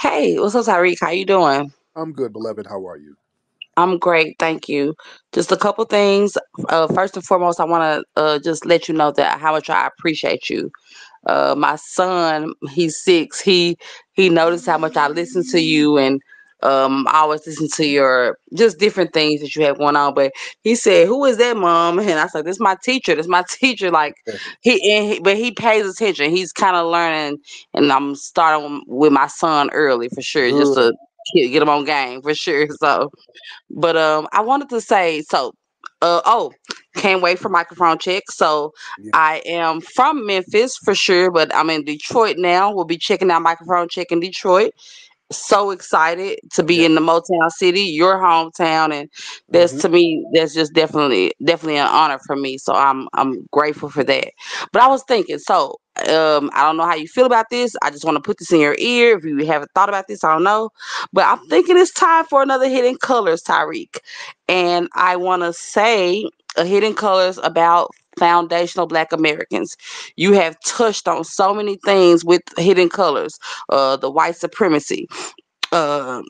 Hey, what's up, Tariq? How you doing? I'm good, beloved. How are you? I'm great, thank you. Just a couple things. First and foremost, I want to just let you know that how much I appreciate you. My son, he's 6. He noticed how much I listen to you, and I always listen to your just different things that you have going on. But he said, "Who is that, mom?" And I said, "This is my teacher. This is my teacher." Like but he pays attention. He's kind of learning, and I'm starting with my son early for sure, just to Good. get him on game for sure. So, but I wanted to say so. Oh, can't wait for microphone check. So Yeah. I am from Memphis for sure, but I'm in Detroit now. We'll be checking out microphone check in Detroit. So excited to be Yeah. in the Motown City, your hometown, and that's Hmm. to me that's just definitely an honor for me. So I'm grateful for that. But I was thinking, so I don't know how you feel about this. I just want to put this in your ear. If you haven't thought about this, I don't know. But I'm thinking it's time for another Hidden Colors, Tyreek. And I want to say a Hidden Colors about foundational Black Americans. You have touched on so many things with Hidden Colors, the white supremacy, uh,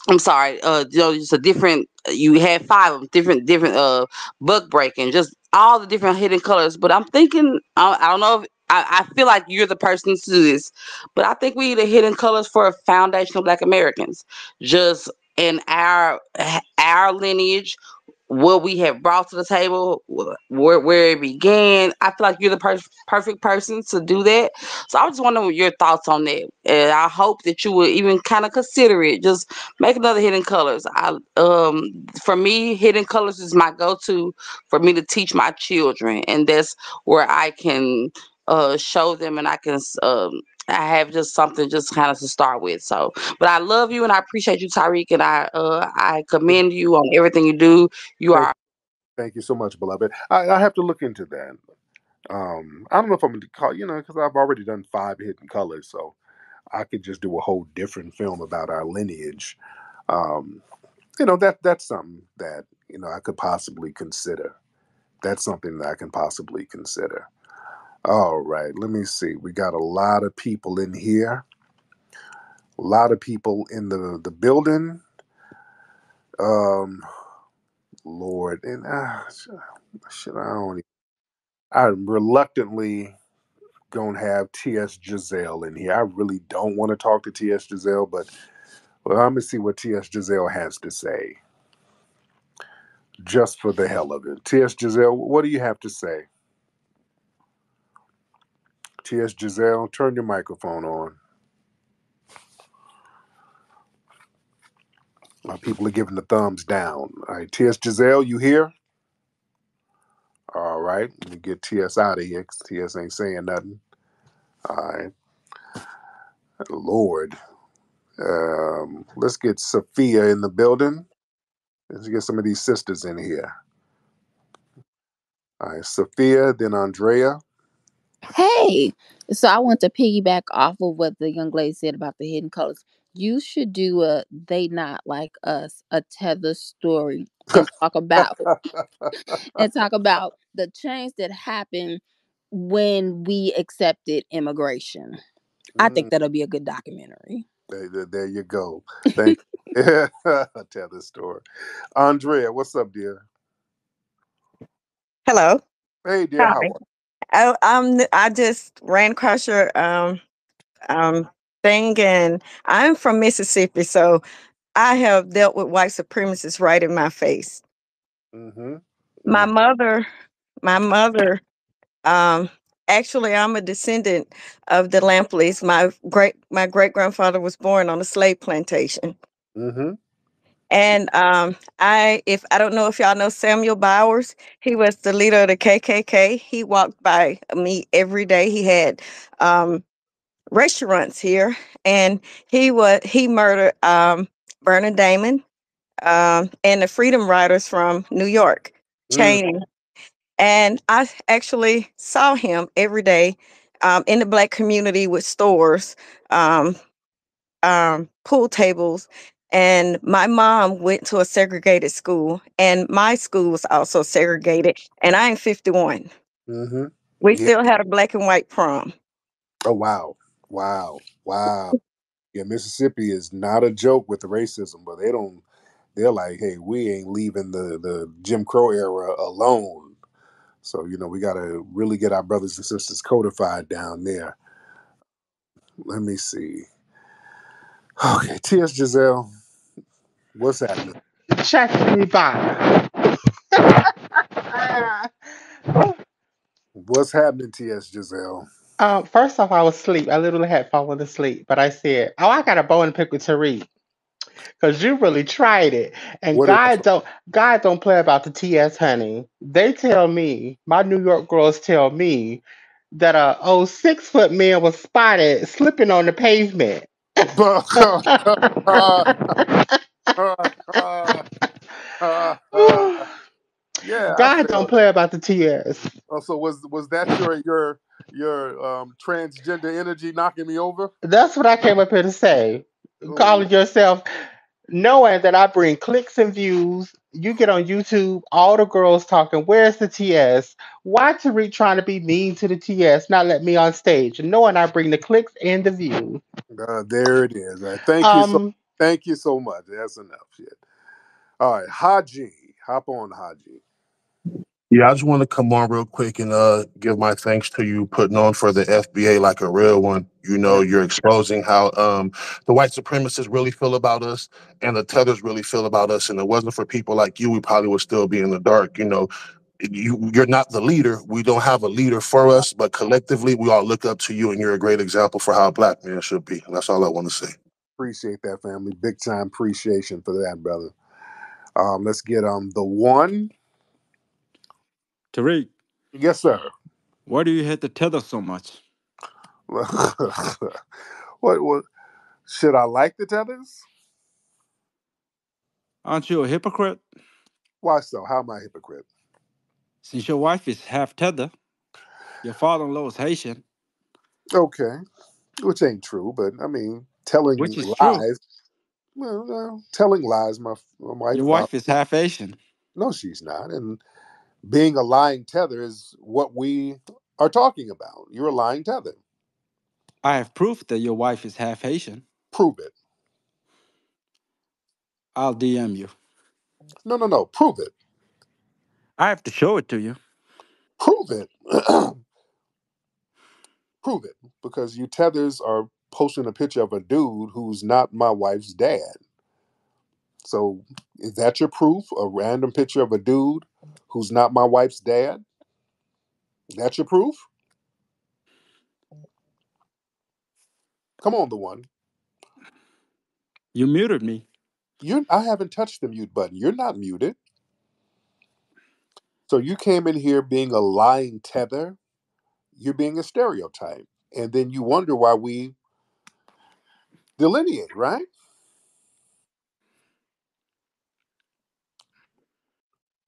I'm sorry, just a different. You had 5 of them, different book breaking, just all the different hidden colors. But I'm thinking, I don't know if I feel like you're the person to do this, but I think we need a hidden colors for foundational Black Americans, just in our lineage, what we have brought to the table, where it began. I feel like you're the perfect person to do that. So I was just wondering your thoughts on that. And I hope that you would even kind of consider it. Just make another Hidden Colors. For me, Hidden Colors is my go-to for me to teach my children, and that's where I can show them, and I have just something just kind of to start with. So, but I love you and I appreciate you, Tyreek, and I commend you on everything you do. You Thank, are thank you so much, beloved. I have to look into that. I don't know if I'm going to call, because I've already done 5 hidden colors, so I could just do a whole different film about our lineage. Um, that's something that I could possibly consider. That's something that I can possibly consider. All right, let me see. We got a lot of people in here. A lot of people in the building. Um, Lord, and shit, I'm reluctantly gonna have TS Giselle in here. I really don't want to talk to TS Giselle, but well, I'm gonna see what TS Giselle has to say, just for the hell of it. TS Giselle, what do you have to say? TS Giselle, turn your microphone on. People are giving the thumbs down. All right, TS Giselle, you here? All right, let me get TS out of here 'cause TS ain't saying nothing. All right, Lord. Let's get Sophia in the building. Let's get some of these sisters in here. All right, Sophia, then Andrea. Hey, so I want to piggyback off of what the young lady said about the hidden colors. You should do a "They Not Like Us" a tether story and talk about the change that happened when we accepted immigration. I think Mm, that'll be a good documentary. there you go. Thank you. Tell this story. Andrea, what's up, dear? Hello. Hey, dear, how Hi. are I just ran across your um thing, and I'm from Mississippi, so I have dealt with white supremacists right in my face. you? Mm-hmm. My mother, my mother, um, actually, I'm a descendant of the Lampleys. My great grandfather was born on a slave plantation, Mm-hmm. and I don't know if y'all know Samuel Bowers. He was the leader of the KKK. He walked by me every day. He had um restaurants here, and he murdered Vernon Damon, and the Freedom Riders from New York, Mm, Cheney. And I actually saw him every day in the black community with stores, um, pool tables. And my mom went to a segregated school, and my school was also segregated. And I am 51. mm-hmm. We Yeah. still had a black and white prom. Oh, wow. Wow. Wow. Yeah, Mississippi is not a joke with the racism, but they don't. They're like, hey, we ain't leaving the Jim Crow era alone. So we got to really get our brothers and sisters codified down there. Let me see. Okay, T.S. Giselle, what's happening? Check me back. What's happening, T.S. Giselle? First off, I was asleep. I literally had fallen asleep, but I said, "Oh, I got a bone to pick with Tariq because you really tried it." And What did I? God don't play about the TS, honey. They tell me, my New York girls tell me that a 6 foot man was spotted slipping on the pavement. Yeah, I God don't felt play that. about the TS. Oh, so was that your transgender energy knocking me over? That's what I came up here to say. Oh, Calling yourself, knowing that I bring clicks and views. You get on YouTube, all the girls talking, where's the TS? Why Tariq trying to be mean to the TS, not let me on stage? Knowing I bring the clicks and the views. there it is. All right, Um, thank you so much. That's enough shit. All right, Haji, hop on, Haji. Yeah, I just want to come on real quick and give my thanks to you putting on for the FBA like a real one. You're exposing how the white supremacists really feel about us and the tethers really feel about us. And it wasn't for people like you, we probably would still be in the dark. You're not the leader. We don't have a leader for us, but collectively we all look up to you and you're a great example for how a black man should be. And that's all I want to say. Appreciate that, family. Big time appreciation for that, brother. Let's get the one. Tariq, Yes, sir. why do you hate the tether so much? What should I like the tethers? Aren't you a hypocrite? Why so? How am I a hypocrite? Since your wife is half tether, your father-in-law is Haitian, Okay, which ain't true, but I mean, telling which is true. lies. Well, telling lies. My wife. Your wife is half Asian. No, she's not. And being a lying tether is what we are talking about. You're a lying tether. I have proof that your wife is half Haitian. Prove it. I'll DM you. No, no, no. Prove it. I have to show it to you. Prove it. Prove it. Because you tethers are posting a picture of a dude who's not my wife's dad. So is that your proof? A random picture of a dude who's not my wife's dad? That's your proof? Come on, the one. You muted me. I haven't touched the mute button. You're not muted. So you came in here being a lying tether. You're being a stereotype. And then you wonder why we delineate, right?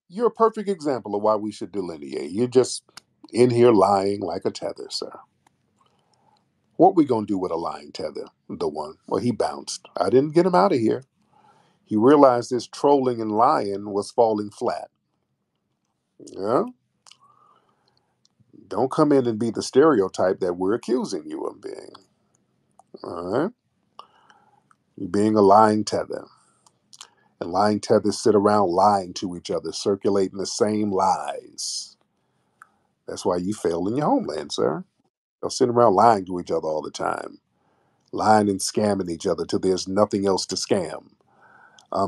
You're a perfect example of why we should delineate. You're just in here lying like a tether, sir. What we gonna do with a lying tether? The one. Well, he bounced. I didn't get him out of here. He realized this trolling and lying was falling flat. Yeah? Don't come in and be the stereotype that we're accusing you of being. All right? You're being a lying tether. And lying tethers sit around lying to each other, circulating the same lies. That's why you fail in your homeland, sir. They'll sit around lying to each other all the time, lying and scamming each other till there's nothing else to scam.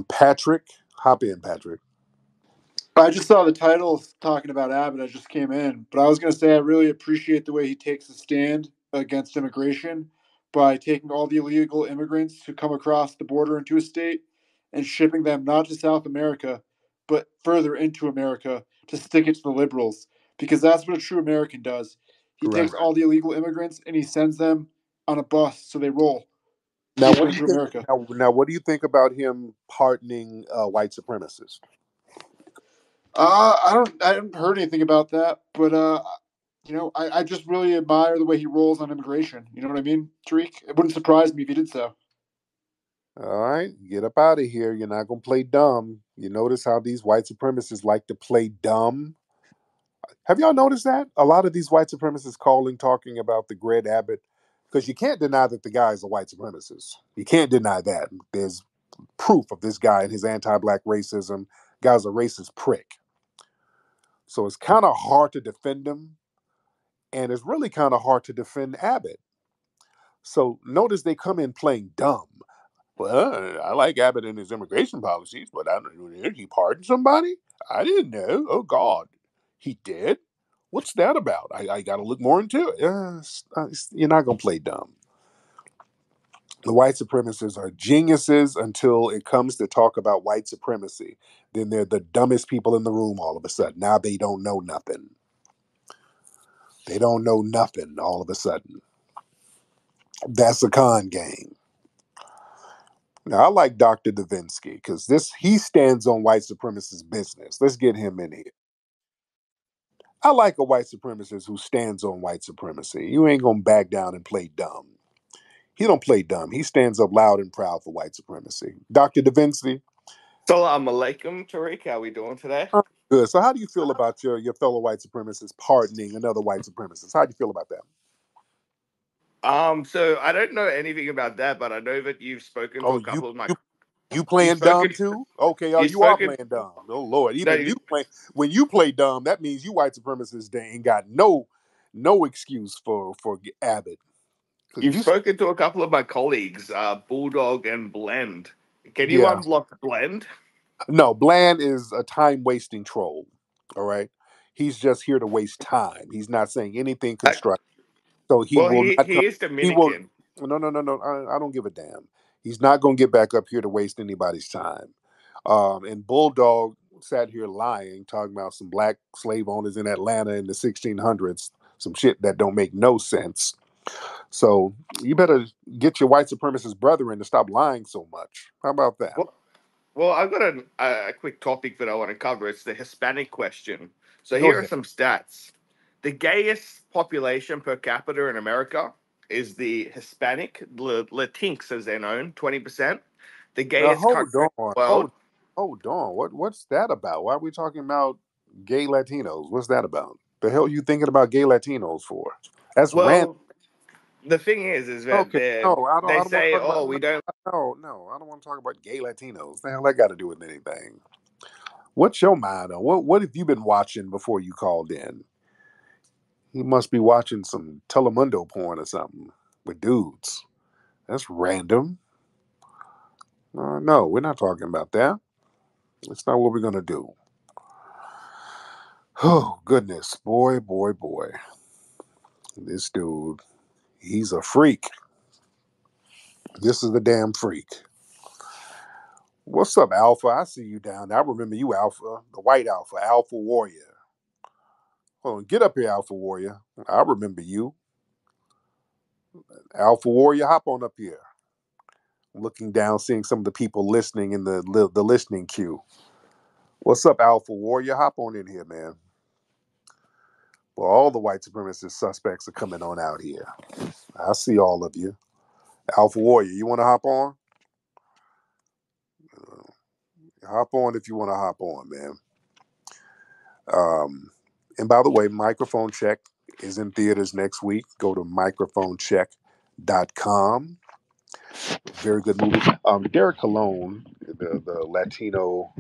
Patrick, hop in, Patrick. I just saw the title talking about Abbott. I just came in, but I was going to say I really appreciate the way he takes a stand against immigration by taking all the illegal immigrants who come across the border into a state and shipping them not to South America, but further into America to stick it to the liberals, because that's what a true American does. He Correct. takes all the illegal immigrants and he sends them on a bus so they roll Now, deeper what do you into think? America. Now, what do you think about him pardoning white supremacists? I haven't heard anything about that, but I just really admire the way he rolls on immigration. You know what I mean, Tariq? It wouldn't surprise me if he did so. All right, get up out of here. You're not gonna play dumb. You notice how these white supremacists like to play dumb? Have y'all noticed that? A lot of these white supremacists talking about the Greg Abbott Because you can't deny that the guy is a white supremacist. You can't deny that. There's proof of this guy and his anti-black racism. Guy's a racist prick. So it's kind of hard to defend him, and it's really kind of hard to defend Abbott. So notice they come in playing dumb. Well, I like Abbott and his immigration policies, but I don't know. He pardoned somebody? I didn't know. Oh, God. He did? What's that about? I got to look more into it. You're not going to play dumb. The white supremacists are geniuses until it comes to talk about white supremacy. Then they're the dumbest people in the room all of a sudden. Now they don't know nothing. They don't know nothing all of a sudden. That's a con game. Now, I like Dr. Davinsky because he stands on white supremacist business. Let's get him in here. I like a white supremacist who stands on white supremacy. You ain't gonna back down and play dumb. He don't play dumb. He stands up loud and proud for white supremacy. Dr. Davinsky. Salam alaikum, Tariq. How we doing today? Good. So how do you feel about your fellow white supremacist pardoning another white supremacist? How do you feel about that? So I don't know anything about that, but I know that you've spoken to Oh, a couple of my you you've playing dumb spoken too? Okay, you've you are spoken playing dumb. Oh Lord, no, even you play when you play dumb. That means you white supremacists they ain't got no excuse for Abbott because you've you spoken to a couple of my colleagues, Bulldog and Blend. Can you yeah unblock Blend? no Bland is a time wasting troll. All right, he's just here to waste time. He's not saying anything constructive. So he Well, will not come. he is He will. Dominican. No. I don't give a damn. He's not going to get back up here to waste anybody's time. And Bulldog sat here lying, talking about some black slave owners in Atlanta in the 1600s, some shit that don't make no sense. So you better get your white supremacist brethren to stop lying so much. How about that? Well, I've got a quick topic that I want to cover. It's the Hispanic question. So Go here are ahead. some stats. The gayest population per capita in America is the Hispanic, Latinx as they're known, 20%. The Now gayest hold country in on, the world. hold on. What's that about? Why are we talking about gay Latinos? What's that about? The hell you thinking about gay Latinos for? That's random. Well, the thing is that Okay, no, they I don't want to say, talk about oh, we don't. no, I don't want to talk about gay Latinos. The hell that got to do with anything? What's your mind on? What have you been watching before you called in? You must be watching some Telemundo porn or something with dudes. That's random. No, we're not talking about that. That's not what we're gonna do. Oh goodness, boy. This dude, he's a freak. This is the damn freak. What's up, Alpha? I see you down there. I remember you, Alpha, the white Alpha Warrior. Hold on, get up here, Alpha Warrior. I remember you. Alpha Warrior, hop on up here. Looking down, seeing some of the people listening in the listening queue. What's up, Alpha Warrior? Hop on in here, man. Well, all the white supremacist suspects are coming on out here. I see all of you. Alpha Warrior, you want to hop on? Hop on if you want to hop on, man. And by the way, Microphone Check is in theaters next week. Go to microphonecheck.com. Very good movie. Derek Colon, the Latino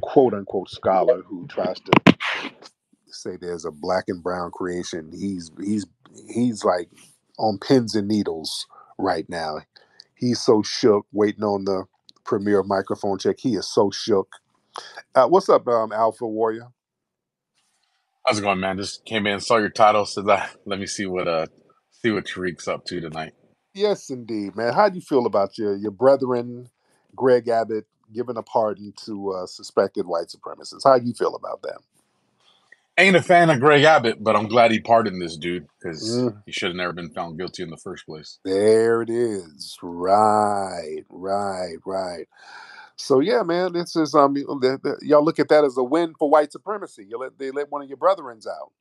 quote unquote scholar who tries to say there's a black and brown creation, he's like on pins and needles right now. He's so shook waiting on the premiere of Microphone Check. He is so shook. What's up, Alpha Warrior? How's it going, man? Just came in, saw your title, so let me see what Tariq's up to tonight. Yes, indeed, man. How do you feel about your brethren, Greg Abbott, giving a pardon to suspected white supremacists? How do you feel about that? Ain't a fan of Greg Abbott, but I'm glad he pardoned this dude because Mm, he should have never been found guilty in the first place. there it is. Right. So yeah, man, this is y'all look at that as a win for white supremacy. They let one of your brethrens out.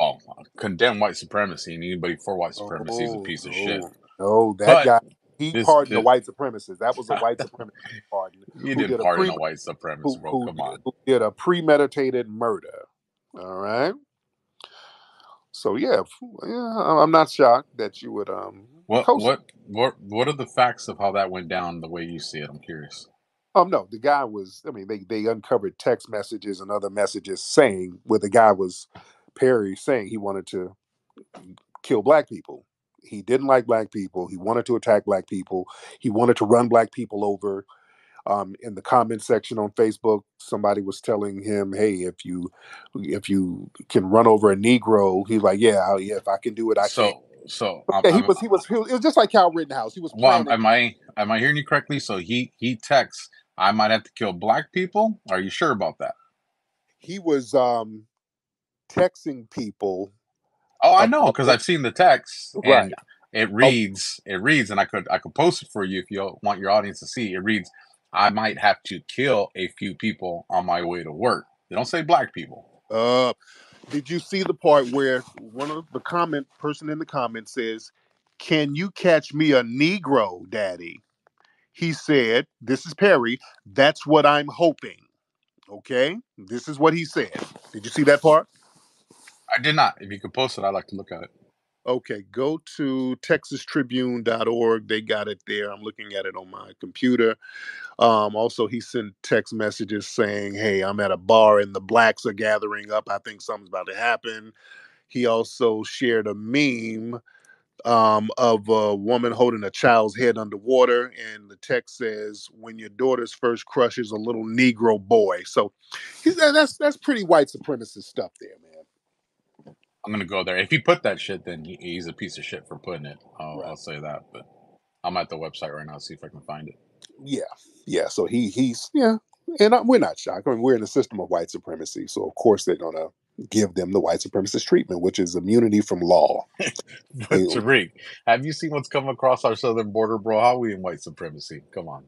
Oh, condemn white supremacy, and anybody for white supremacy is a Oh piece of shit. no, that But guy he this, pardoned a white supremacist. That was a white supremacist pardon you who didn't did a pardon a white supremacist, bro. Come on. who did a premeditated murder. All right. So yeah, I'm not shocked that you would What co-sign. what what are the facts of how that went down the way you see it? I'm curious. No, the guy was. I mean, they uncovered text messages and other messages saying where the guy was Perry saying he wanted to kill black people. He didn't like black people. He wanted to attack black people. He wanted to run black people over. In the comment section on Facebook, somebody was telling him, "Hey, if you can run over a Negro," he's like, "Yeah, yeah, if I can do it, I can." So But yeah, he was. It was just like Kyle Rittenhouse. He was well, planning. am I hearing you correctly? So he texts, I might have to kill black people. Are you sure about that? He was texting people Oh, I know about because I've seen the text right. and Oh, it reads, and I could post it for you if you want your audience to see. It reads, I might have to kill a few people on my way to work. They don't say black people. uh, did you see the part where one of the comment person in the comment says, "Can you catch me a Negro, Daddy?" He said, "This is Perry. That's what I'm hoping." Okay, this is what he said. Did you see that part? I did not. If you could post it, I'd like to look at it. Okay, go to texastribune.org. They got it there. I'm looking at it on my computer. Also, he sent text messages saying, "Hey, I'm at a bar and the blacks are gathering up. I think something's about to happen." He also shared a meme of a woman holding a child's head underwater, and the text says, "When your daughter's first crush is a little Negro boy." So that's pretty white supremacist stuff there, man. I'm gonna go there. If he put that shit, then he's a piece of shit for putting it. Right. I'll say that. But I'm at the website right now, see if I can find it. Yeah, yeah. So he's yeah, and we're not shocked. I mean, we're in a system of white supremacy, so of course they're gonna give them the white supremacist treatment, which is immunity from law. They, But Tariq, have you seen what's come across our southern border, bro? How are we in white supremacy? Come on.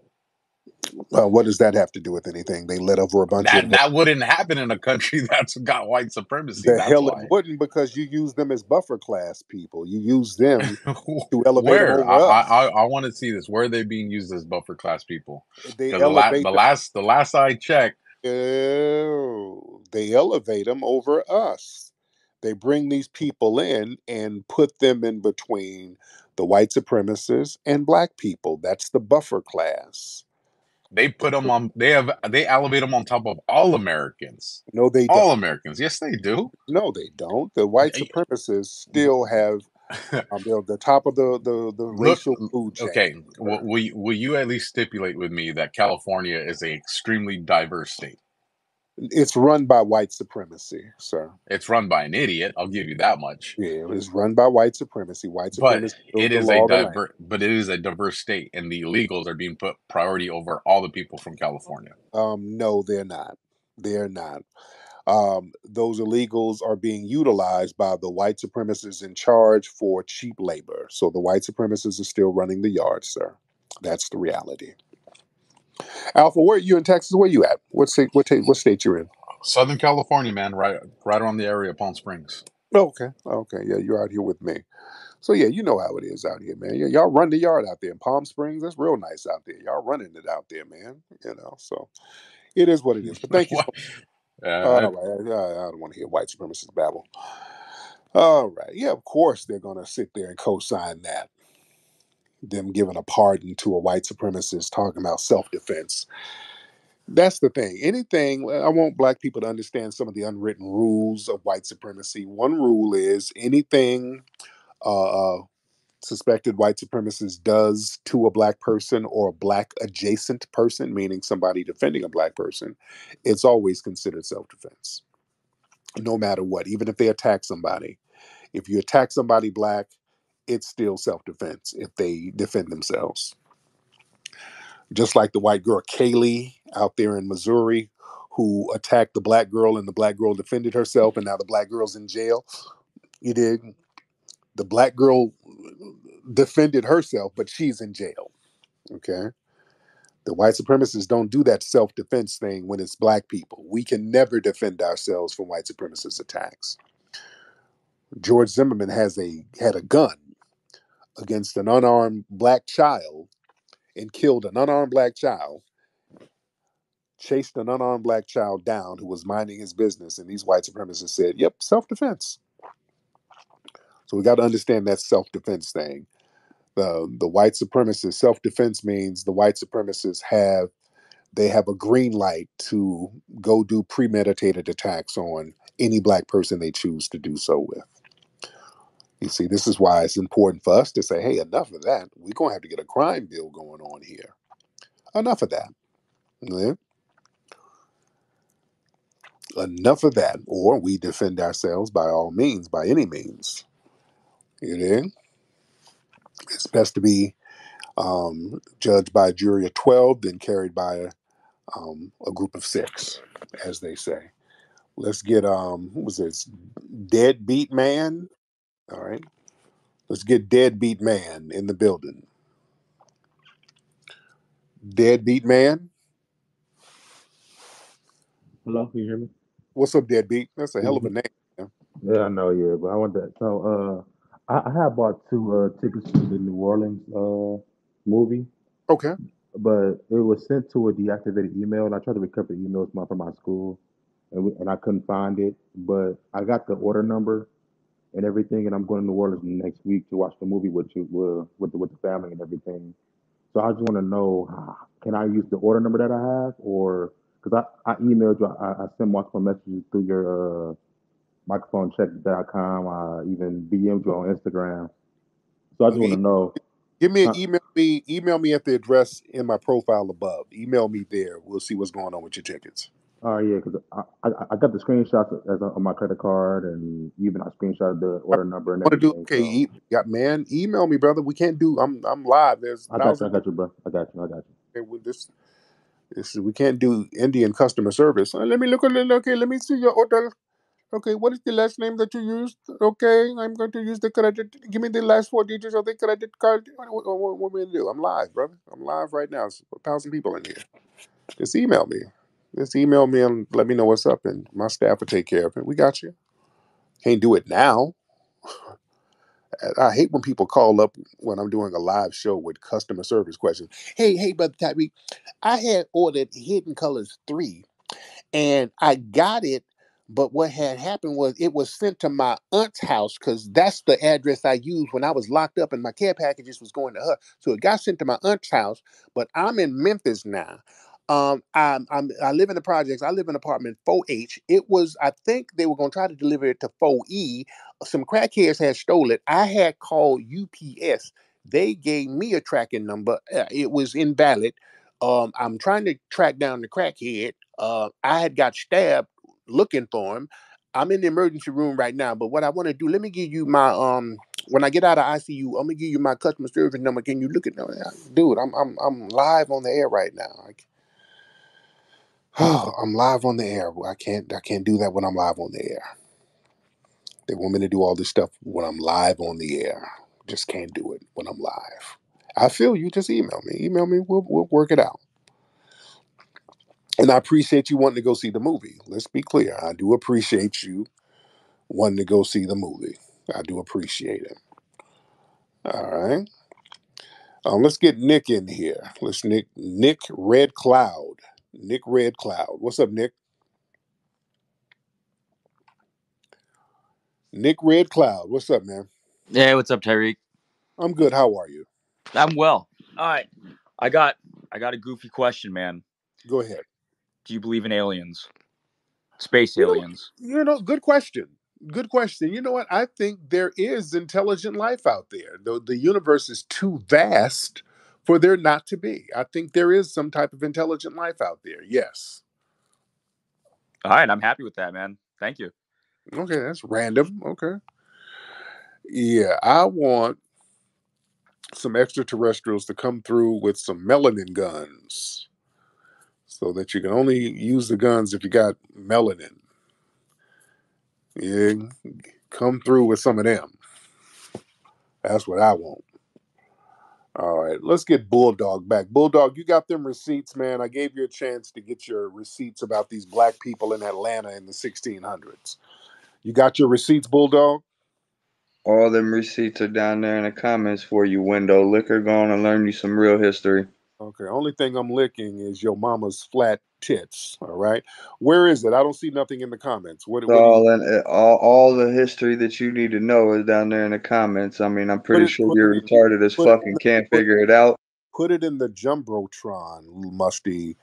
what does that have to do with anything? They let over a bunch of That wouldn't happen in a country that's got white supremacy. the That's hell it why. wouldn't because you use them as buffer class people. You use them to elevate them Where over us. I want to see this. Where are they being used as buffer class people? They Because elevate them. the last I checked, Oh, they elevate them over us. They bring these people in and put them in between the white supremacists and black people. That's the buffer class. they put them on. They elevate them on top of all Americans. No, they All don't. Americans. Yes, they do. No, they don't. The white supremacists still have they're the top of the Look, racial food chain. okay. Will you at least stipulate with me that California is a extremely diverse state? It's run by white supremacy, sir. It's run by an idiot. I'll give you that much. Yeah, it is run by white supremacy. White But supremacy built the law of the land. it is a diverse state, and the illegals are being put priority over all the people from California. No, they're not. They're not. Those illegals are being utilized by the white supremacists in charge for cheap labor. So the white supremacists are still running the yard, sir. That's the reality. Alpha, where are you in Texas? Where you at? What state you're in? Southern California, man, right around the area of Palm Springs. Okay, okay, yeah, you're out here with me. So yeah, you know how it is out here, man. Y'all run the yard out there in Palm Springs. That's real nice out there. Y'all running it out there, man. So it is what it is. But thank you so. uh, All right, I don't want to hear white supremacist babble. All right, yeah, of course they're gonna sit there and co-sign that. Them giving a pardon to a white supremacist talking about self-defense. That's the thing. Anything, I want black people to understand some of the unwritten rules of white supremacy. One rule is anything a suspected white supremacist does to a black person or a black adjacent person, meaning somebody defending a black person, it's always considered self-defense, no matter what. Even if they attack somebody, if you attack somebody black, it's still self-defense if they defend themselves. Just like the white girl Kaylee out there in Missouri, who attacked the black girl and the black girl defended herself, and now the black girl's in jail. You did. The black girl defended herself, but she's in jail. Okay. The white supremacists don't do that self-defense thing when it's black people. We can never defend ourselves from white supremacist attacks. George Zimmerman had a gun against an unarmed black child and killed an unarmed black child, chased an unarmed black child down who was minding his business, and these white supremacists said, "Yep, self-defense." So we got to understand that self-defense thing. The white supremacist self-defense means the white supremacists have a green light to go do premeditated attacks on any black person they choose to do so with. You see, this is why it's important for us to say, hey, enough of that. We're going to have to get a crime bill going on here. Enough of that. Yeah? Enough of that. Or we defend ourselves by all means, by any means. You know? It's best to be judged by a jury of 12 than carried by a group of 6, as they say. Let's get, who was this? Deadbeat Man? All right. Let's get Deadbeat Man in the building. Deadbeat Man? Hello, can you hear me? What's up, Deadbeat? That's a hell of a hmm name. Man. Yeah, I know, yeah, but I want that. So, I had bought two tickets to the New Orleans movie, Okay. but it was sent to a deactivated email, and I tried to recover the emails from my school, and I couldn't find it. But I got the order number and everything, and I'm going to New Orleans next week to watch the movie with you, with the family and everything. So I just want to know, can I use the order number that I have, or because I emailed you, I sent multiple messages through your microphonecheck.com. I even DM'd you on Instagram. So I just want Okay. to know. Give me an Huh? email me at the address in my profile above. Email me there. We'll see what's going on with your tickets. Yeah, because I got the screenshots as on my credit card, and even I screenshotted the I order number and want to do everything. okay. So Got man, email me, brother. We can't do. I'm live. There's I got you. I thousands of got you, bro. I got you. I got you. with this. We can't do Indian customer service. Let me look at it. Okay, let me see your order. Okay, what is the last name that you used? Okay, I'm going to use the credit. Give me the last 4 digits of the credit card. What we do? I'm live, brother. I'm live right now. It's 1,000 people in here. Just email me. Just email me and let me know what's up, and my staff will take care of it. We got you. Can't do it now. I hate when people call up when I'm doing a live show with customer service questions. Hey, brother Tariq, I had ordered Hidden Colors 3 and I got it. But what had happened was it was sent to my aunt's house because that's the address I used when I was locked up and my care packages was going to her. So it got sent to my aunt's house. But I'm in Memphis now. I live in the projects. I live in apartment 4H. It was I think they were going to try to deliver it to 4E. Some crackheads had stole it. I had called UPS. They gave me a tracking number. It was invalid. I'm trying to track down the crackhead. I had got stabbed looking for him. I'm in the emergency room right now, but what I want to do, let me give you my when I get out of ICU, I'm gonna give you my customer service number. Can you look at that? Dude, I'm live on the air right now. I'm live on the air. I can't do that when I'm live on the air. They want me to do all this stuff when I'm live on the air. Just can't do it when I'm live. I feel you. Just email me. Email me. We'll work it out. And I appreciate you wanting to go see the movie. Let's be clear. I do appreciate you wanting to go see the movie. I do appreciate it. All right. Let's get Nick in here. Let's Nick Red Cloud. Nick Red Cloud. What's up, Nick? Nick Red Cloud. What's up, man? Hey, what's up, Tariq? I'm good. How are you? I'm well. All right, I got I got a goofy question, man. Go ahead. Do you believe in aliens, space You know, aliens? good question. Good question. You know what? I think there is intelligent life out there. Though the universe is too vast for there not to be. I think there is some type of intelligent life out there. Yes. All right, I'm happy with that, man. Thank you. Okay, that's random. Okay. Yeah, I want some extraterrestrials to come through with some melanin guns so that you can only use the guns if you got melanin. Yeah, come through with some of them. That's what I want. All right, let's get Bulldog back. Bulldog, you got them receipts, man. I gave you a chance to get your receipts about these black people in Atlanta in the 1600s. You got your receipts, Bulldog? All them receipts are down there in the comments for you, window liquor. Go on and learn you some real history. Okay, only thing I'm licking is your mama's flat tits. All right, where is it? I don't see nothing in the comments. It's What do you all in all the history that you need to know is down there in the comments. I mean, I'm put pretty it? sure Put it you're in. retarded as Put it. fuck and can't Put figure it out. put it in the jumbotron, musty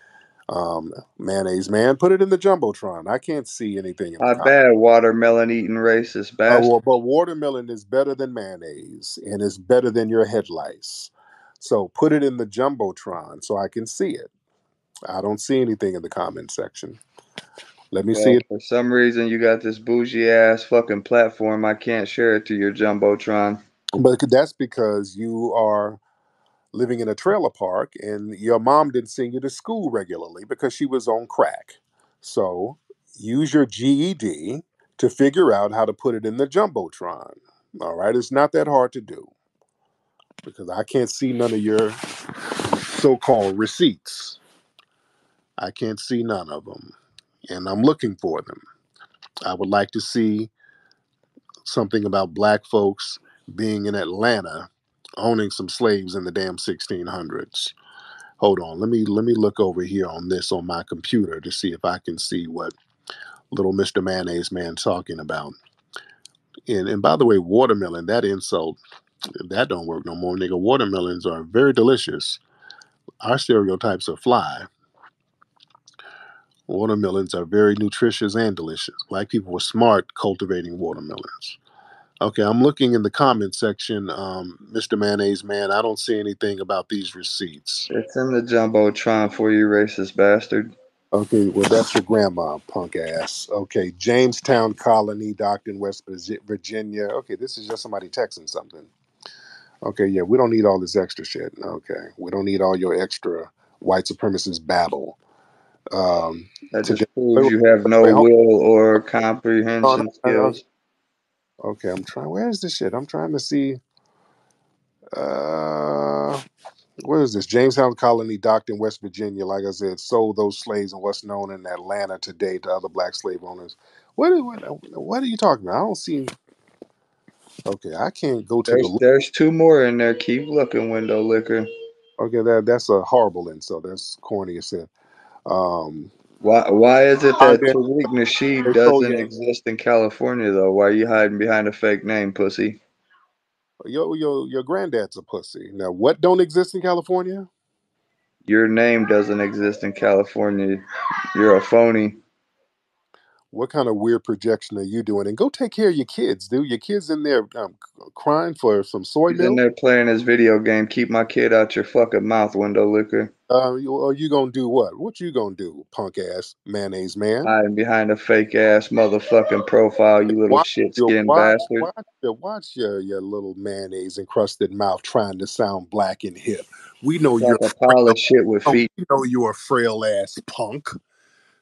mayonnaise man. Put it in the jumbotron. I can't see anything in the I comments. bad watermelon eating racist bastard. But watermelon is better than mayonnaise and it's better than your head lice. So put it in the jumbotron so I can see it. I don't see anything in the comment section. Let me see Well, it. for some reason you got this bougie ass fucking platform. I can't share it to your jumbotron. But that's because you are living in a trailer park and your mom didn't send you to school regularly because she was on crack. So use your GED to figure out how to put it in the jumbotron. All right, it's not that hard to do because I can't see none of your so-called receipts. I can't see none of them, and I'm looking for them. I would like to see something about black folks being in Atlanta owning some slaves in the damn 1600s. Hold on, let me look over here on this on my computer to see if I can see what little Mr. Mayonnaise Man talking about. And by the way, watermelon, that insult, that don't work no more, nigga. Watermelons are very delicious. Our stereotypes are fly. Watermelons are very nutritious and delicious. Black people were smart cultivating watermelons. Okay, I'm looking in the comment section, Mr. Mayonnaise Man. I don't see anything about these receipts. It's in the jumbotron for you, racist bastard. Okay, well, that's your grandma, punk ass. Okay, Jamestown Colony, docked in West Virginia. Okay, this is just somebody texting something. Okay, yeah, we don't need all this extra shit. Okay, we don't need all your extra white supremacist babble. That Today, just proves wait, you have no wait, hold will or on. comprehension skills. Okay, I'm trying. Where is this shit? I'm trying to see. Uh, what is this? Jamestown Colony, docked in West Virginia. Like I said, sold those slaves in what's known in Atlanta today to other black slave owners. What are you talking about? I don't see. Okay, I can't go to the. There's two more in there. Keep looking, window liquor. Okay, that's a horrible insult. That's corny as shit. Um, Why is it and that then Tariq Nasheed they told doesn't you exist in California though? Why are you hiding behind a fake name, pussy? your granddad's a pussy. Now, what don't exist in California? Your name doesn't exist in California. You're a phony. What kind of weird projection are you doing? And go take care of your kids, dude. Your kids in there crying for some soy He's in milk. there playing his video game. Keep my kid out your fucking mouth, window liquor. You gonna do what? What you gonna do, punk ass mayonnaise man? Hiding behind a fake ass motherfucking profile, you little Watch shit your skinned watch bastard. watch your little mayonnaise encrusted mouth trying to sound black and hip. We know Like you're a pile of shit with oh, feet. we know you're a frail ass punk.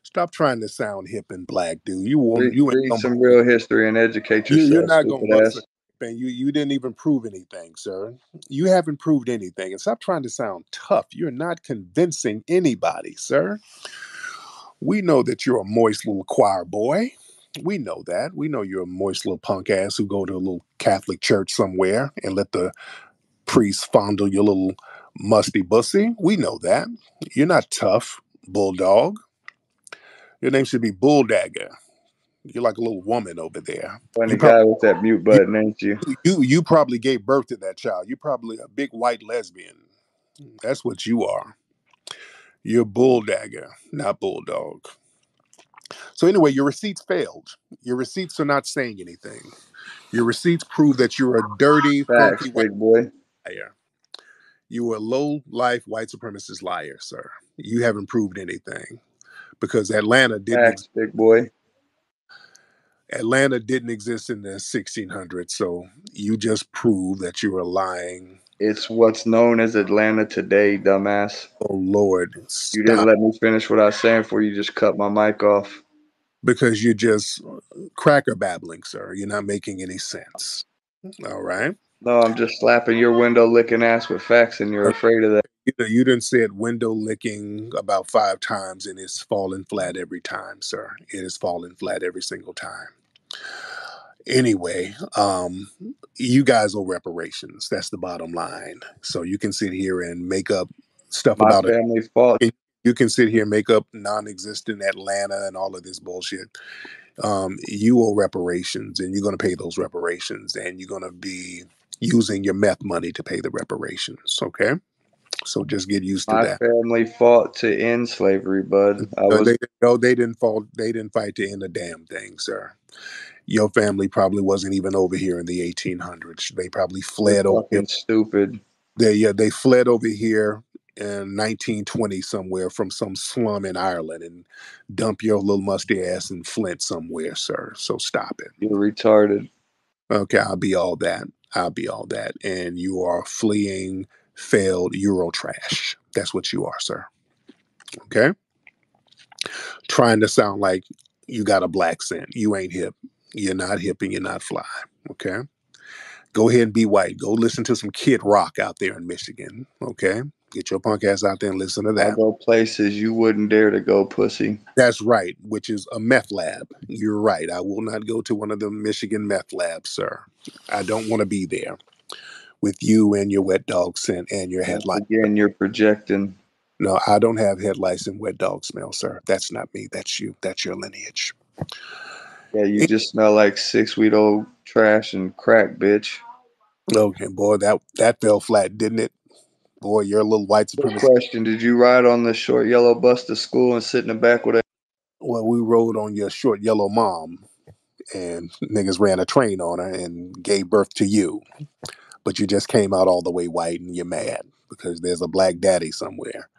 Stop trying to sound hip and black, dude. You ain't Read gonna some bust real history and educate you're yourself, not gonna stupid bust a ass. thing. You didn't even prove anything, sir. You haven't proved anything. And stop trying to sound tough. You're not convincing anybody, sir. We know that you're a moist little choir boy. We know that. We know you're a moist little punk ass who go to a little Catholic church somewhere and let the priest fondle your little musty bussy. We know that. You're not tough, bulldog. Your name should be Bulldagger. You're like a little woman over there. Funny guy with that mute You, button, ain't you? you probably gave birth to that child. You're probably a big white lesbian. That's what you are. You're Bulldagger, not Bulldog. So anyway, your receipts failed. Your receipts are not saying anything. Your receipts prove that you're a dirty, Facts, funky white big boy. liar. You were a low-life white supremacist liar, sir. You haven't proved anything because Facts, big boy. Atlanta didn't exist in the 1600s. So you just proved that you were lying. It's what's known as Atlanta today, dumbass. Oh Lord, You didn't stop! let me finish what I was saying before you just cut my mic off. Because you're just cracker babbling, sir. You're not making any sense. All right. No, I'm just slapping your window licking ass with facts, and you're afraid of that. You done said window licking about 5 times and it's fallen flat every time, sir. It is falling flat every single time. Anyway, you guys owe reparations. That's the bottom line. So you can sit here and make up stuff My about it. family fought. You can sit here and make up non-existent Atlanta and all of this bullshit. You owe reparations, and you're going to pay those reparations, and you're going to be using your meth money to pay the reparations. Okay, so just get used to My that. family fought to end slavery, bud. I was They didn't fall. They didn't fight to end a damn thing, sir. Your family probably wasn't even over here in the 1800s. They probably you're fled over here. fucking stupid. They fled over here in 1920 somewhere from some slum in Ireland and dump your little musty ass in Flint somewhere, sir. So stop it. You're retarded. Okay, I'll be all that. I'll be all that. And you are fleeing failed Euro trash. That's what you are, sir. Okay? Trying to sound like you got a black scent. You ain't hip. You're not hip and you're not fly. Okay? Go ahead and be white. Go listen to some Kid Rock out there in Michigan. Okay? Get your punk ass out there and listen to I that. go places you wouldn't dare to go, pussy. That's right, which is a meth lab. You're right. I will not go to one of the Michigan meth labs, sir. I don't want to be there with you and your wet dog scent and your Once headlight. again, you're projecting. No, I don't have headlights and wet dog smell, sir. That's not me. That's you. That's your lineage. Yeah, you just smell like 6 week old trash and crack, bitch. Okay, boy, that fell flat, didn't it? Boy, you're a little white Quick supremacist. question: did you ride on the short yellow bus to school and sit in the back with a? Well, we rode on your short yellow mom, and niggas ran a train on her and gave birth to you. But you just came out all the way white and you're mad because there's a black daddy somewhere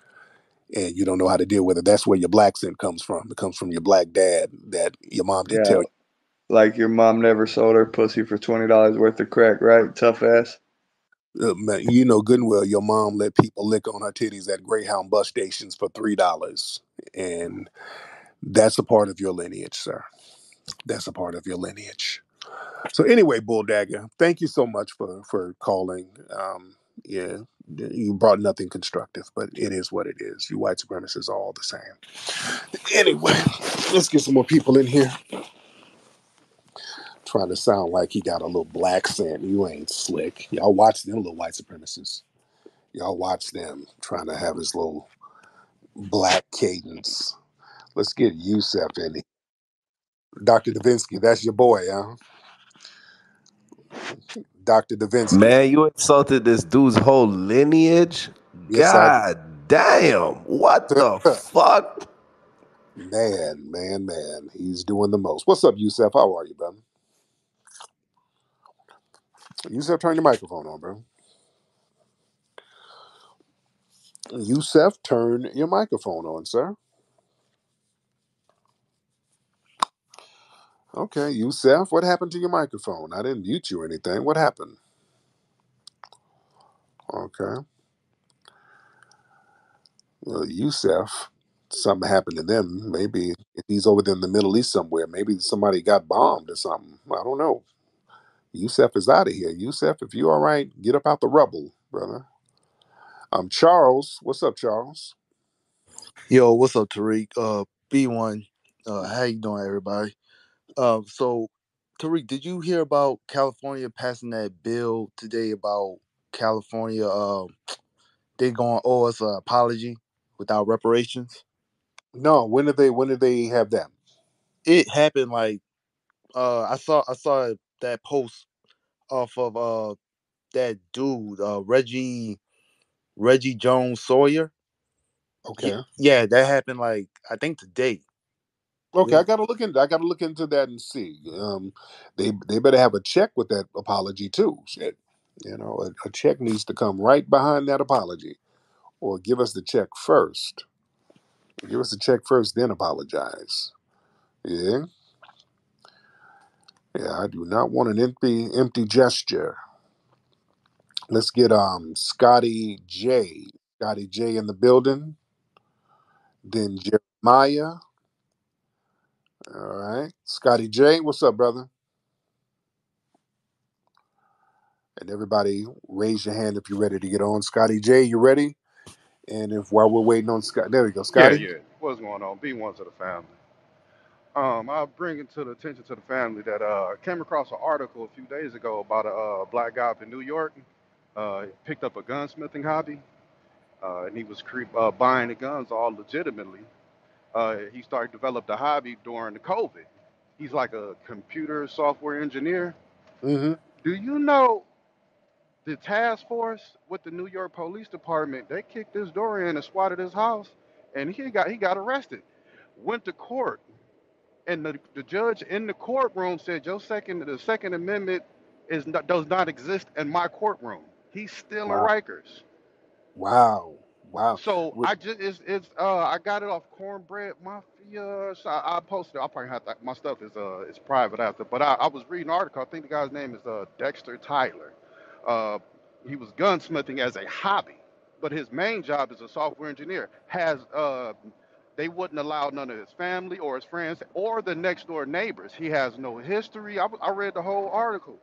and you don't know how to deal with it. That's where your black scent comes from. It comes from your black dad that your mom didn't Yeah, tell like your mom never sold her pussy for $20 worth of crack, right? Tough ass. you. Man, you know good and well your mom let people lick on her titties at Greyhound bus stations for $3. And that's a part of your lineage, sir. That's a part of your lineage. So anyway, Bull Dagger, thank you so much for calling. Yeah, you brought nothing constructive, but it is what it is. You white supremacists are all the same. Anyway, let's get some more people in here. Trying to sound like he got a little black scent. You ain't slick. Y'all watch them little white supremacists. Y'all watch them trying to have his little black cadence. Let's get Yusef in here. Dr. Davinsky, that's your boy, huh? Dr. Davinsky. Man, you insulted this dude's whole lineage? Yes, I did. God damn. What the fuck? Man. He's doing the most. What's up, Yusef? How are you, brother? Yusef, turn your microphone on, bro. Yusef, turn your microphone on, sir. Okay, Yusef, what happened to your microphone? I didn't mute you or anything. What happened? Okay. Well, Yusef, something happened to them. Maybe if he's over there in the Middle East somewhere, maybe somebody got bombed or something. I don't know. Yusef is out of here. Yusef, if you're all right, get up out the rubble, brother. Charles. What's up, Charles? Yo, what's up, Tariq? B1. How you doing, everybody? So Tariq, did you hear about California passing that bill today about California? They gonna owe us an apology without reparations. No, when did they have that? It happened like I saw that post off of that dude Reggie Jones Sawyer. Okay. Yeah, that happened like I think today. Okay, Yeah. I gotta look into that and see. They better have a check with that apology too. Shit. A check needs to come right behind that apology. Or give us the check first. Give us the check first, then apologize. Yeah. Yeah, I do not want an empty gesture. Let's get Scotty J. Scotty J in the building. Then Jeremiah. All right. Scotty J, what's up, brother? And everybody raise your hand if you're ready to get on. Scotty J, you ready? And if while we're waiting on Scott, there we go. Yeah, Scotty? yeah. What's going on? Be one to the family. I'll bring it to the attention to the family that came across an article a few days ago about a black guy up in New York. Picked up a gunsmithing hobby, and he was buying the guns all legitimately. He started developed a hobby during the COVID. He's like a computer software engineer. Mm-hmm. Do you know the task force with the New York Police Department? They kicked his door in and swatted his house, and he got arrested. Went to court, and the judge in the courtroom said, the Second Amendment does not exist in my courtroom. He's still in Wow. Rikers. Wow. Wow. So I just it's I got it off Cornbread Mafia. So I posted. I'll probably have to. My stuff is it's private after. But I was reading an article. I think the guy's name is Dexter Tyler. Uh, he was gunsmithing as a hobby, but his main job is a software engineer. Has they wouldn't allow none of his family or his friends or the next door neighbors. He has no history. I read the whole article.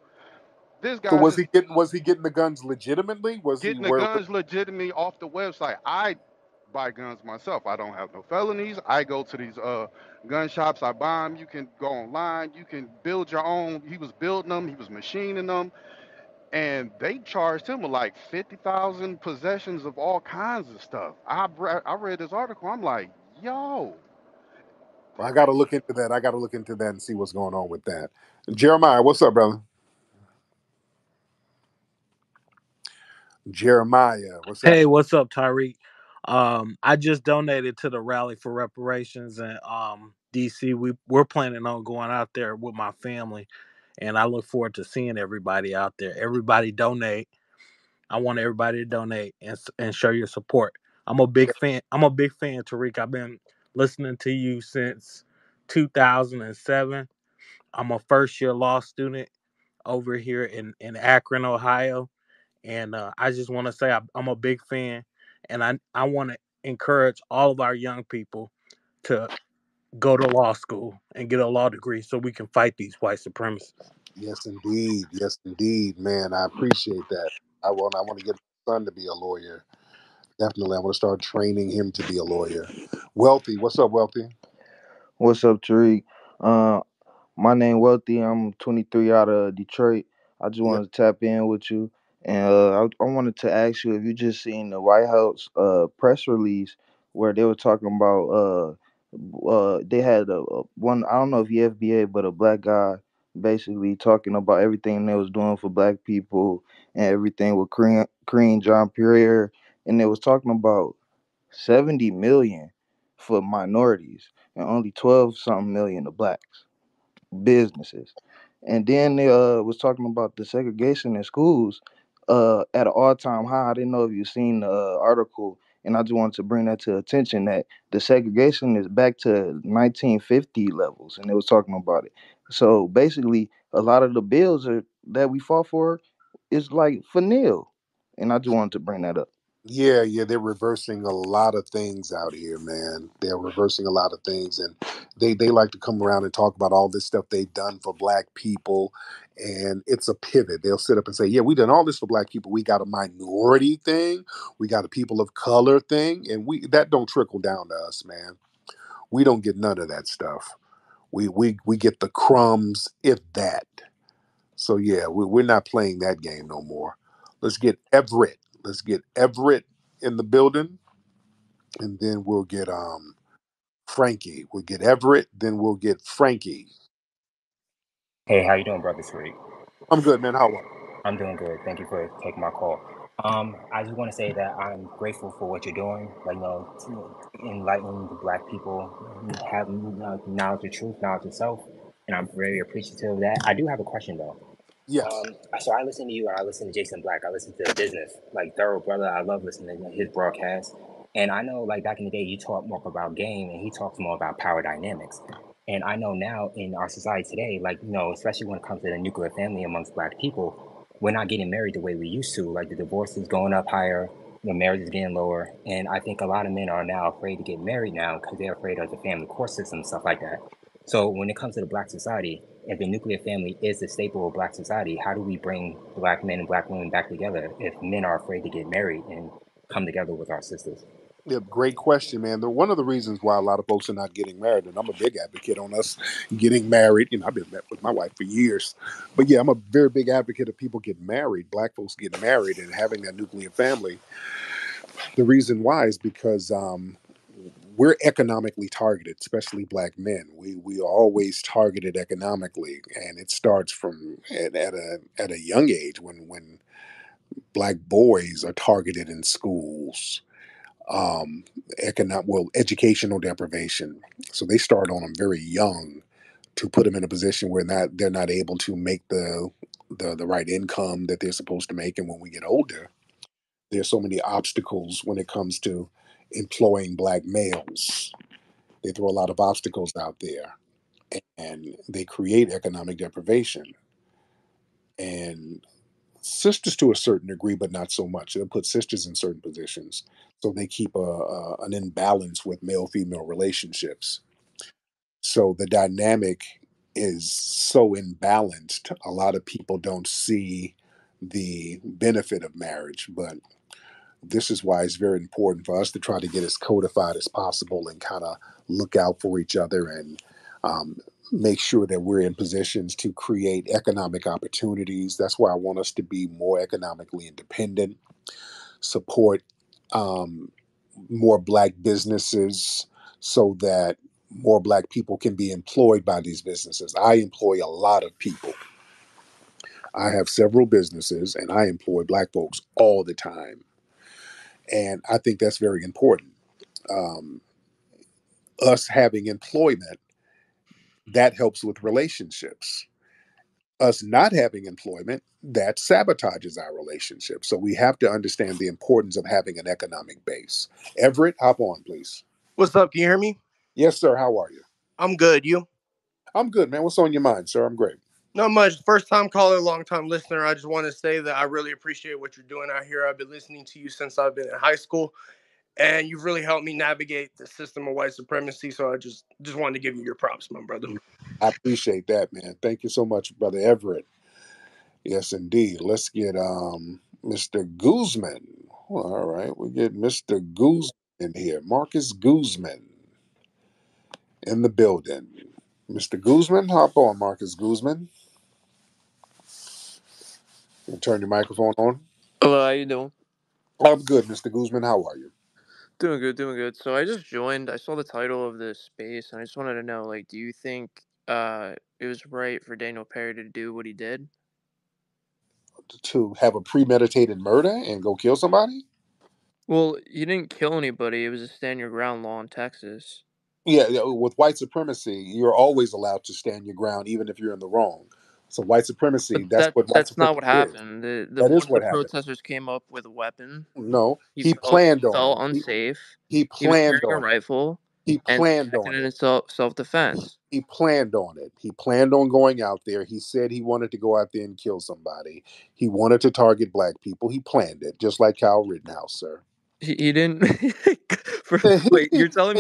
This So guy's just was he getting the guns legitimately? Was he getting the where? guns legitimately off the website. I buy guns myself. I don't have no felonies. I go to these gun shops. I buy them. You can go online. You can build your own. He was building them. He was machining them, and they charged him with like 50,000 possessions of all kinds of stuff. I read this article. I'm like, yo, I got to look into that. I got to look into that and see what's going on with that. Jeremiah, what's up, brother? Jeremiah, what's Hey, happening? what's up, Tariq? I just donated to the rally for reparations in DC. We're planning on going out there with my family, and I look forward to seeing everybody out there. Everybody donate. I want everybody to donate and show your support. I'm a big fan. I'm a big fan, Tariq. I've been listening to you since 2007. I'm a first year law student over here in Akron, Ohio, and I just want to say I'm a big fan, and I want to encourage all of our young people to go to law school and get a law degree so we can fight these white supremacists. Yes, indeed. Yes, indeed, man. I appreciate that. I want to get my son to be a lawyer. Definitely, I want to start training him to be a lawyer. Wealthy, what's up, Wealthy? What's up, Tariq? Uh, my name Wealthy. I'm 23 out of Detroit. I just Yep. wanted to tap in with you, and I wanted to ask you if you just seen the White House press release where they were talking about they had one, I don't know if he FBA, but a black guy basically talking about everything they was doing for black people and everything with Korean John Pierre, and they was talking about 70 million for minorities and only 12 something million of blacks businesses. And then they was talking about the segregation in schools at an all-time high. I didn't know if you seen the article, and I just wanted to bring that to attention that the segregation is back to 1950 levels, and they was talking about it. So basically, a lot of the bills that we fought for is like for nil, and I just wanted to bring that up. Yeah, yeah, they're reversing a lot of things out here, man. They're reversing a lot of things, and they like to come around and talk about all this stuff they've done for black people, and it's a pivot. They'll sit up and say, "Yeah, we done all this for black people. We got a minority thing, we got a people of color thing, and we that don't trickle down to us, man. We don't get none of that stuff. We get the crumbs, if that. So yeah, we're not playing that game no more. Let's get Everett. Let's get Everett in the building, and then we'll get Frankie. We'll get Everett, then we'll get Frankie. Hey, how you doing, brother Tariq? I'm good, man. How are I'm doing good. Thank you for taking my call. I just want to say that I'm grateful for what you're doing. Like, enlightening the black people, have knowledge of truth, knowledge of self, and I'm very appreciative of that. I do have a question though. you? Yes. So I listen to you, and I listen to Jason Black. I listen to Business, like thorough brother. I love listening to his broadcast. And I know, like back in the day, you talk more about game, and he talks more about power dynamics. And I know now in our society today, like especially when it comes to the nuclear family amongst black people, we're not getting married the way we used to. Like the divorce is going up higher, the marriage is getting lower, and I think a lot of men are now afraid to get married now because they're afraid of the family court system and stuff like that. So when it comes to the black society, if the nuclear family is the staple of black society, how do we bring black men and black women back together if men are afraid to get married and come together with our sisters? Yep, great question, man. One of the reasons why a lot of folks are not getting married, and I'm a big advocate on us getting married. I've been with my wife for years, but yeah, I'm a very big advocate of people getting married, black folks getting married, and having that nuclear family. The reason why is because we're economically targeted, especially black men. We are always targeted economically, and it starts from at a young age when black boys are targeted in schools. Educational deprivation. So they start on them very young to put them in a position where they're not able to make the right income that they're supposed to make. And when we get older, there's so many obstacles when it comes to employing black males. They throw a lot of obstacles out there, and they create economic deprivation. And sisters to a certain degree, but not so much. They'll put sisters in certain positions, so they keep an imbalance with male female relationships. So the dynamic is so imbalanced. A lot of people don't see the benefit of marriage, but this is why it's very important for us to try to get as codified as possible and kind of look out for each other and um, make sure that we're in positions to create economic opportunities. That's why I want us to be more economically independent, support um, more black businesses so that more black people can be employed by these businesses. I employ a lot of people. I have several businesses and I employ black folks all the time. And I think that's very important. Um, us having employment, that helps with relationships. Us not having employment, that sabotages our relationship. So we have to understand the importance of having an economic base. Everett, hop on, please. What's up? Can you hear me? Yes, sir. How are you? I'm good. You? I'm good, man. What's on your mind, sir? I'm great. Not much. First time caller, long time listener. I just want to say that I really appreciate what you're doing out here. I've been listening to you since I've been in high school, and you've really helped me navigate the system of white supremacy. So I just wanted to give you your props, my brother. I appreciate that, man. Thank you so much, brother Everett. Yes, indeed. Let's get Mr. Guzman. All right, we get Mr. Guzman in here. Marcus Guzman in the building. Mr. Guzman, hop on, Marcus Guzman. You turn your microphone on. Hello, how you doing? I'm good, Mr. Guzman. How are you? Doing good, doing good. So I just joined. I saw the title of this space, and I just wanted to know, like, do you think it was right for Daniel Perry to do what he did? To have a premeditated murder and go kill somebody? Well, he didn't kill anybody. It was a stand your ground law in Texas. Yeah, yeah, with white supremacy, you're always allowed to stand your ground, even if you're in the wrong. So white supremacy, But that's what white that's not what supremacy is. happened. The That one is of the what happened. protesters came up with a weapon. No, He he felt he planned on felt it. unsafe. He He was planned carrying a on it. rifle, He and he planned acted on in it. self defense. He planned on it. He planned on going out there. He said he wanted to go out there and kill somebody. He wanted to target black people. He planned it, just like Kyle Rittenhouse, sir. He didn't. Wait, you're telling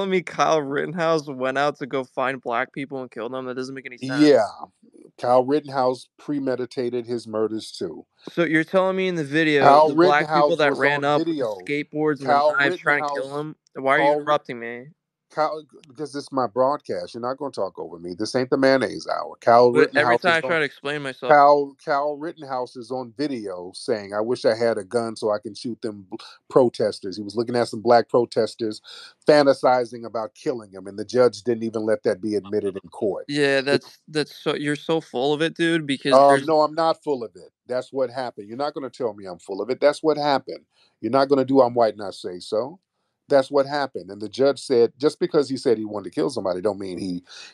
me Kyle Rittenhouse went out to go find black people and kill them? That doesn't make any sense. Yeah, Kyle Rittenhouse premeditated his murders too. So you're telling me in the video Kyle the black people Rittenhouse that was ran on up with the video. skateboards and the Kyle knives trying to kill Rittenhouse, him? Why are you Kyle, interrupting me? Kyle, because this is my broadcast. You're not going to talk over me. This ain't the mayonnaise hour. Kyle But every Rittenhouse time is I on. try to explain myself, Cal Rittenhouse is on video saying, "I wish I had a gun so I can shoot them protesters." He was looking at some black protesters, fantasizing about killing them, and the judge didn't even let that be admitted in court. yeah, that's so you're so full of it, dude. Because there's No, I'm not full of it. That's what happened. You're not going to tell me I'm full of it. That's what happened. You're not going to do I'm white not say so. That's what happened. And the judge said just because he said he wanted to kill somebody don't mean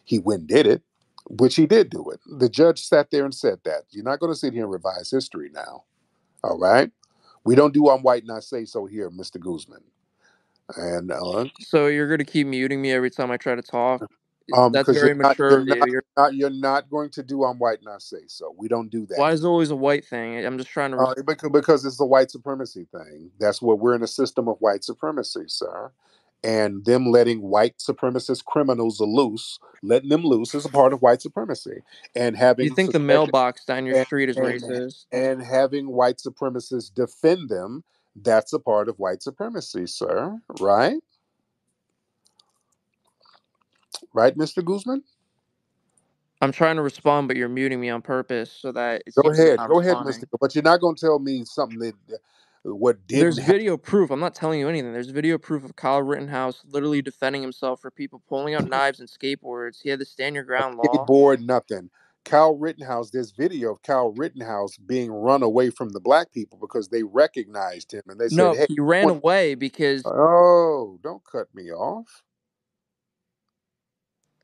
he went and did it, which he did do it. The judge sat there and said that. You're not going to sit here and revise history now. All right? We don't do I'm white not say so here, Mr. Guzman. And so you're gonna keep muting me every time I try to talk. That's because very mature of you. you're not going to do I'm white not say so. We don't do that Why here. is it always a white thing? I'm just trying to. Because it's a white supremacy thing. That's what we're in a system of white supremacy, sir. And them letting white supremacist criminals loose, letting them loose is a part of white supremacy. And You having think the suspected mailbox down your and, street is and racist? and having white supremacists defend them, that's a part of white supremacy, sir. Right? Right, Mr. Guzman? I'm trying to respond, but you're muting me on purpose so that it Go seems like I'm ahead. not Go ahead, Mr. responding. But you're not going to tell me something that What There's didn't happen? video proof. I'm not telling you anything. There's video proof of Kyle Rittenhouse literally defending himself for people pulling out knives and skateboards. He had the stand your ground law. Skateboard, nothing. Kyle Rittenhouse, there's video of Kyle Rittenhouse being run away from the black people because they recognized him and they said, No, hey, he ran away because oh, don't cut me off.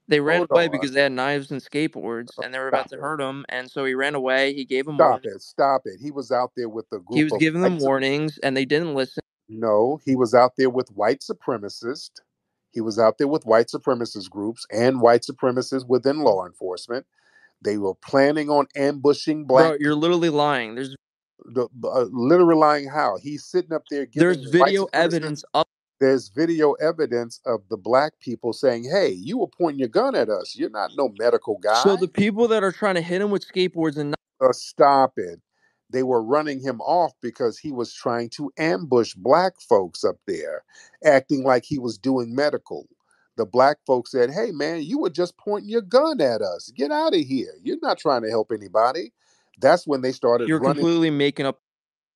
they ran Hold away on. because they had knives and skateboards and they were about Stop to it. hurt him. And so he ran away. He gave them Stop warning. it. Stop it. He was out there with a He group was of giving them warnings and they didn't listen. No, he was out there with white supremacists. He was out there with white supremacist groups and white supremacists within law enforcement. They were planning on ambushing black Bro, you're people. literally lying. Literally lying how? He's sitting up there There's giving white video supremacists. evidence of. There's video evidence of the black people saying, hey, you were pointing your gun at us. You're not no medical So guy. the people that are trying to hit him with skateboards and Stop it. They were running him off because he was trying to ambush black folks up there, acting like he was doing medical. The black folks said, hey, man, you were just pointing your gun at us. Get out of here. You're not trying to help anybody. That's when they started you're running. completely making up.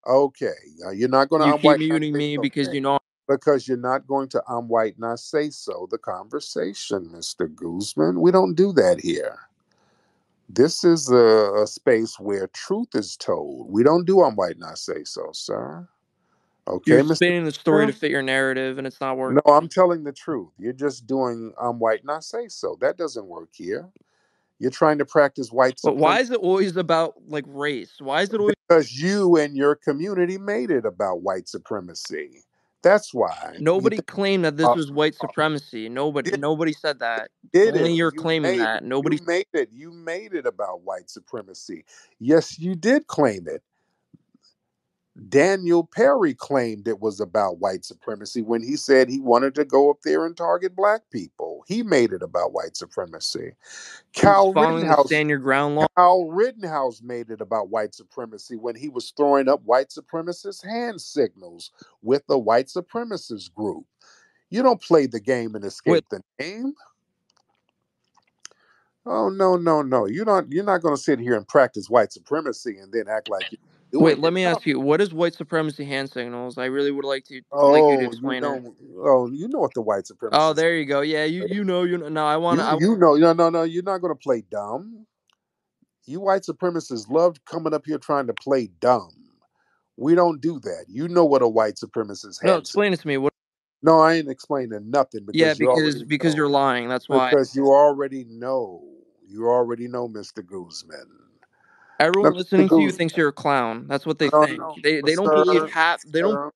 Okay, you're not going to You keep unwhite not muting say me so, because man. you know. Because you're not going to unwhite not say so the conversation, Mr. Guzman. We don't do that here. This is a space where truth is told. We don't do unwhite not say so, sir. You're Okay, Mr. spinning the story to Guzman? fit your narrative and it's not No, working. I'm telling the truth. You're just doing unwhite not say so. That doesn't work here. You're trying to practice white But why supremacy is it always about like race? Why is it always because you and your community made it about white supremacy. That's why you nobody think claimed that this uh, was white supremacy? did, Nobody said that. did Only it. you're You claiming made it. that. You Nobody. made it. You made it about white supremacy. Yes, you did claim it. Daniel Perry claimed it was about white supremacy when he said he wanted to go up there and target black people. He made it about white supremacy. He was Cal following the Rittenhouse, stand your ground law. Cal Rittenhouse made it about white supremacy when he was throwing up white supremacist hand signals with the white supremacist group. You don't play the game and Wait, escape the name. Oh no, no, no. You're not gonna sit here and practice white supremacy and then act like you're wait. doing Let it. me No. ask you, what is white supremacy hand signals? I really would like you to Oh, you explain it. don't. Oh, you know what the white Oh, supremacists. there you go. Yeah, you know. No, I want to. You know. No, no, no. You're not gonna play dumb. You white supremacists love coming up here trying to play dumb. We don't do that. You know what a white supremacist No, hand. explain it to me. What? No, I ain't explaining nothing Yeah, because you already because know. you're lying. That's why. Because you already know. You already know, Mr. Guzman. Now, Everyone Mr. listening to you Guzman. thinks you're a clown. That's what they No, think. no, They don't believe sir, half. sir,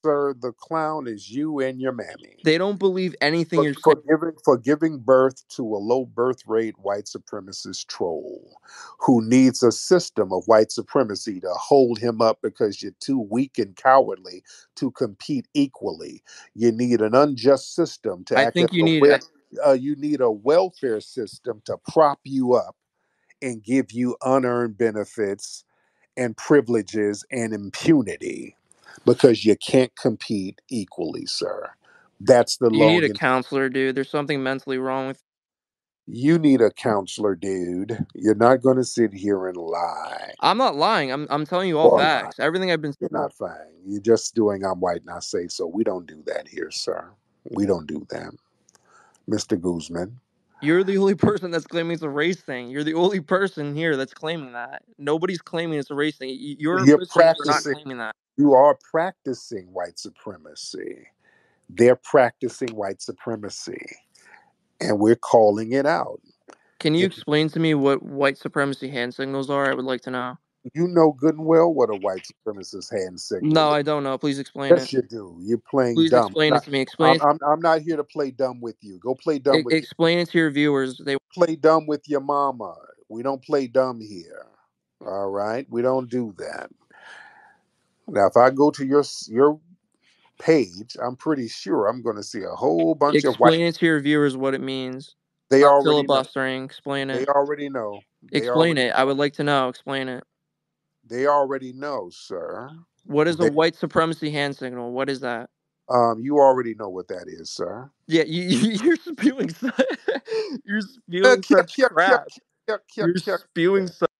sir. The clown is you and your mammy. They don't believe anything for, you're saying. for giving for giving birth to a low birth rate white supremacist troll who needs a system of white supremacy to hold him up because you're too weak and cowardly to compete equally. You need an unjust system to I act as think you a need. you need a welfare system to prop you up and give you unearned benefits and privileges and impunity because you can't compete equally, sir. That's the You need long a and counselor, dude. There's something mentally wrong with. you need a counselor, dude. You're not going to sit here and lie I'm not lying. I'm telling you all or lie. facts. Everything I've been. You're not fine. You're just doing I'm white, not say so. We don't do that here, sir. We don't do that. Mr. Guzman, You're the only person that's claiming it's a race thing. You're the only person here that's claiming that. Nobody's claiming it's a race thing. Your you're listeners are not practicing, claiming that. you are practicing white supremacy. They're practicing white supremacy, and we're calling it out. Can you And explain to me what white supremacy hand signals are? I would like to know. you know good and well what a white supremacist hand signal No, is. I don't know. Please explain it. Yes, you do. You're playing Please dumb. explain it to me. Explain it. I'm not here to play dumb with you. Go play dumb with your Explain it to your viewers. They. play dumb with your mama. We don't play dumb here. All right, we don't do that. Now, if I go to your page, I'm pretty sure I'm going to see a whole bunch of white. Explain it to your viewers what it means. They Stop already know. filibustering. Explain They it. already know. They Explain already it. I know. would like to know. Explain it. They already know, sir. What is a They white supremacy hand signal? What is that? you already know what that is, sir. Yeah, you're spewing. You're spewing Kia, such kia, kia, crap. kia, kia, You're kia, spewing kia. such.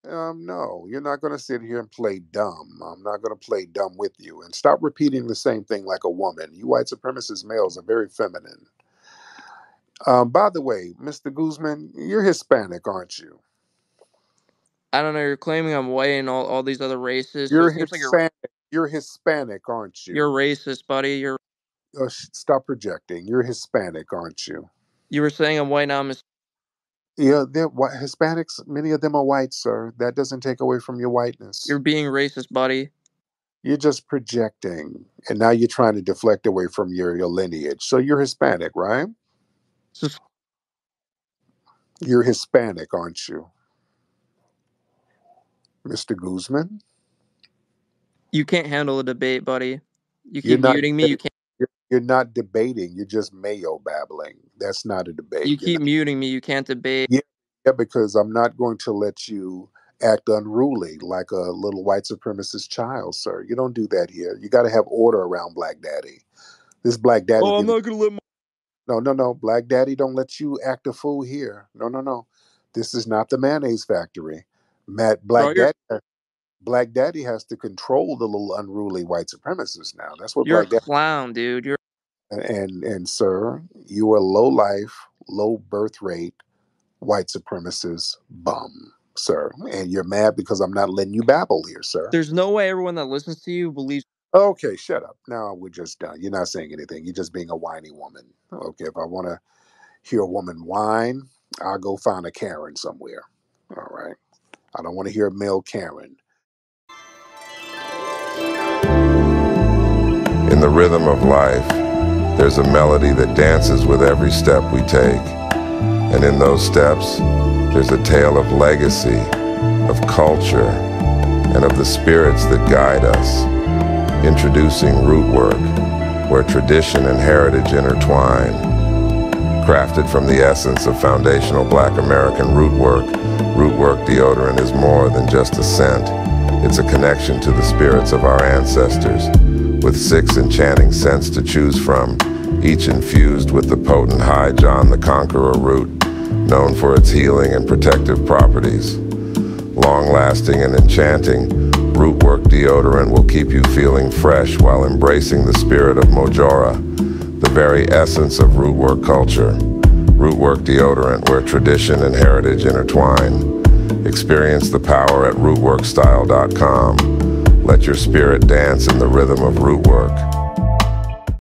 No, you're not going to sit here and play dumb. I'm not going to play dumb with you. And stop repeating the same thing like a woman. You white supremacist males are very feminine. By the way, Mr. Guzman, you're Hispanic, aren't you? I don't know. You're claiming I'm white and all these other races, so You're it seems like Hispanic. You're Hispanic, aren't you're you? racist, buddy. Stop projecting. You're Hispanic, aren't you? You were saying I'm white now. I'm Yeah, they're white. Hispanics. Many of them are white, sir. That doesn't take away from your whiteness. You're being racist, buddy. You're just projecting, and now you're trying to deflect away from your lineage. So you're Hispanic, right? So You're Hispanic, aren't you, Mr. Guzman? you can't handle a debate, buddy. You You're keep not muting me. You debating. can't. You're not debating. You're just mayo babbling. That's not a debate. You You're keep not. muting me. You can't debate. Yeah, yeah, because I'm not going to let you act unruly like a little white supremacist child, sir. You don't do that here. You got to have order around Black Daddy. This Black Daddy Oh, I'm gives. not gonna let my. No, no, no. Black Daddy don't let you act a fool here. No, no, no. This is not the mayonnaise factory. Matt Bro, Black Daddy has to control the little unruly white supremacists now. That's what you're a Black Daddy. clown, dude. You're. And sir, you are low life, low birth rate, white supremacist bum, sir. And you're mad because I'm not letting you babble here, sir. There's no way everyone that listens to you believes. Okay, shut up. Now we're just done. You're not saying anything. You're just being a whiny woman. Okay, if I want to hear a woman whine, I'll go find a Karen somewhere. All right. I don't want to hear a male Karen. In the rhythm of life, there's a melody that dances with every step we take. And in those steps, there's a tale of legacy, of culture, and of the spirits that guide us. Introducing Root Work, where tradition and heritage intertwine. Crafted from the essence of foundational Black American root work deodorant is more than just a scent. It's a connection to the spirits of our ancestors, with 6 enchanting scents to choose from, each infused with the potent High John the Conqueror root, known for its healing and protective properties. Long-lasting and enchanting, Rootwork deodorant will keep you feeling fresh while embracing the spirit of Mojora, the very essence of Rootwork culture. Rootwork deodorant, where tradition and heritage intertwine. Experience the power at rootworkstyle.com. Let your spirit dance in the rhythm of Rootwork.